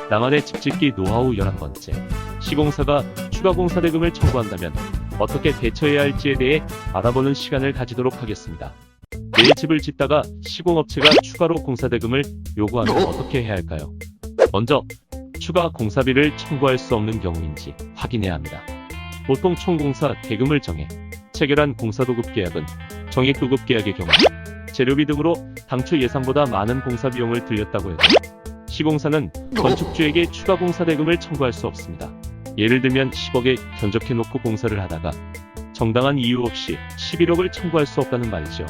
나만의 집짓기 노하우 11번째. 시공사가 추가 공사 대금을 청구한다면 어떻게 대처해야 할지에 대해 알아보는 시간을 가지도록 하겠습니다. 내 집을 짓다가 시공업체가 추가로 공사 대금을 요구하면 어떻게 해야 할까요? 먼저 추가 공사비를 청구할 수 없는 경우인지 확인해야 합니다. 보통 총공사 대금을 정해 체결한 공사도급 계약은 정액도급 계약의 경우 재료비 등으로 당초 예상보다 많은 공사 비용을 들였다고 해도 시공사는 건축주에게 추가 공사 대금을 청구할 수 없습니다. 예를 들면 10억에 견적해놓고 공사를 하다가 정당한 이유 없이 11억을 청구할 수 없다는 말이죠.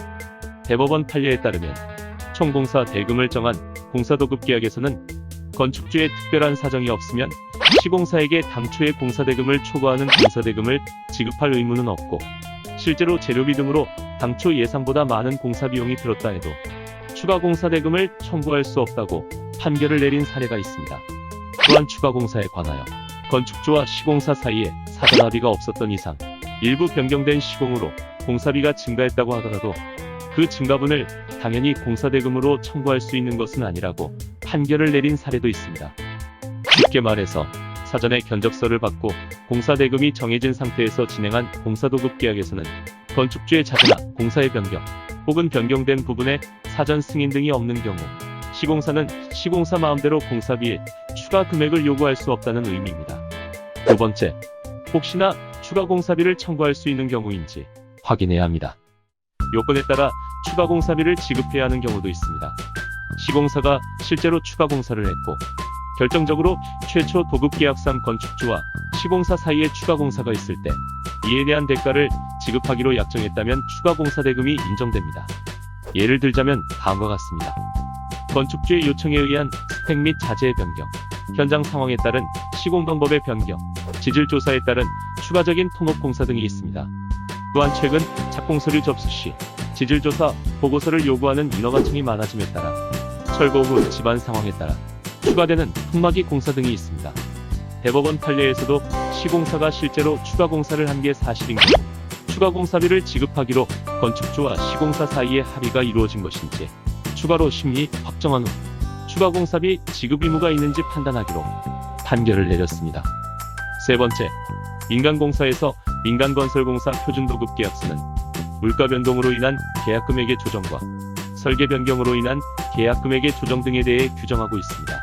대법원 판례에 따르면 총공사 대금을 정한 공사도급 계약에서는 건축주의 특별한 사정이 없으면 시공사에게 당초의 공사대금을 초과하는 공사대금을 지급할 의무는 없고, 실제로 재료비 등으로 당초 예상보다 많은 공사비용이 들었다 해도 추가 공사대금을 청구할 수 없다고 판결을 내린 사례가 있습니다. 또한 추가 공사에 관하여 건축주와 시공사 사이에 사전 합의가 없었던 이상 일부 변경된 시공으로 공사비가 증가했다고 하더라도 그 증가분을 당연히 공사대금으로 청구할 수 있는 것은 아니라고 판결을 내린 사례도 있습니다. 쉽게 말해서 사전에 견적서를 받고 공사대금이 정해진 상태에서 진행한 공사도급 계약에서는 건축주의 자재나 공사의 변경 혹은 변경된 부분에 사전 승인 등이 없는 경우 시공사는 시공사 마음대로 공사비에 추가 금액을 요구할 수 없다는 의미입니다. 두 번째, 혹시나 추가 공사비를 청구할 수 있는 경우인지 확인해야 합니다. 요건에 따라 추가 공사비를 지급해야 하는 경우도 있습니다. 시공사가 실제로 추가 공사를 했고 결정적으로 최초 도급 계약상 건축주와 시공사 사이에 추가 공사가 있을 때 이에 대한 대가를 지급하기로 약정했다면 추가 공사 대금이 인정됩니다. 예를 들자면 다음과 같습니다. 건축주의 요청에 의한 스펙 및 자재의 변경, 현장 상황에 따른 시공 방법의 변경, 지질 조사에 따른 추가적인 통업 공사 등이 있습니다. 또한 최근 착공서류 접수 시 지질조사 보고서를 요구하는 인허가청이 많아짐에 따라 철거 후 집안 상황에 따라 추가되는 흙막이 공사 등이 있습니다. 대법원 판례에서도 시공사가 실제로 추가 공사를 한 게 사실인 경우 추가 공사비를 지급하기로 건축주와 시공사 사이에 합의가 이루어진 것인지 추가로 심의 확정한 후 추가 공사비 지급 의무가 있는지 판단하기로 판결을 내렸습니다. 세 번째, 민간공사에서 민간건설공사 표준도급 계약서는 물가 변동으로 인한 계약 금액의 조정과 설계 변경으로 인한 계약 금액의 조정 등에 대해 규정하고 있습니다.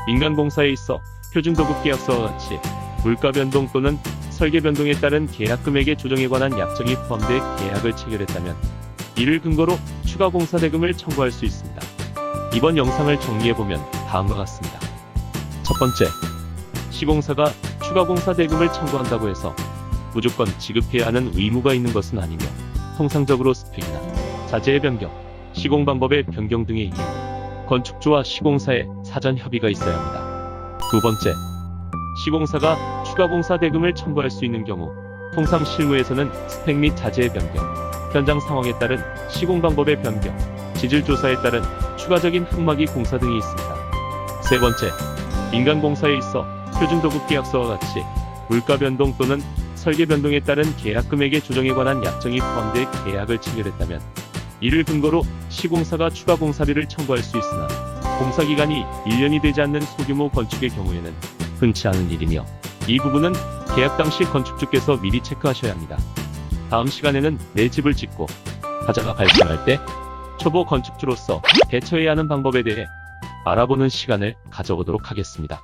민간공사에 있어 표준도급 계약서와 같이 물가 변동 또는 설계 변동에 따른 계약 금액의 조정에 관한 약정이 포함돼 계약을 체결했다면 이를 근거로 추가 공사 대금을 청구할 수 있습니다. 이번 영상을 정리해보면 다음과 같습니다. 첫 번째, 시공사가 추가 공사 대금을 청구한다고 해서 무조건 지급해야 하는 의무가 있는 것은 아니며 통상적으로 스펙이나 자재의 변경, 시공 방법의 변경 등의 이유, 건축주와 시공사의 사전 협의가 있어야 합니다. 두 번째, 시공사가 추가 공사 대금을 청구할 수 있는 경우 통상 실무에서는 스펙 및 자재의 변경, 현장 상황에 따른 시공 방법의 변경, 지질 조사에 따른 추가적인 흙막이 공사 등이 있습니다. 세 번째, 민간공사에 있어 표준도급 계약서와 같이 물가 변동 또는 설계 변동에 따른 계약 금액의 조정에 관한 약정이 포함돼 계약을 체결했다면 이를 근거로 시공사가 추가 공사비를 청구할 수 있으나 공사기간이 1년이 되지 않는 소규모 건축의 경우에는 흔치 않은 일이며 이 부분은 계약 당시 건축주께서 미리 체크하셔야 합니다. 다음 시간에는 내 집을 짓고 하자가 발생할 때 초보 건축주로서 대처해야 하는 방법에 대해 알아보는 시간을 가져보도록 하겠습니다.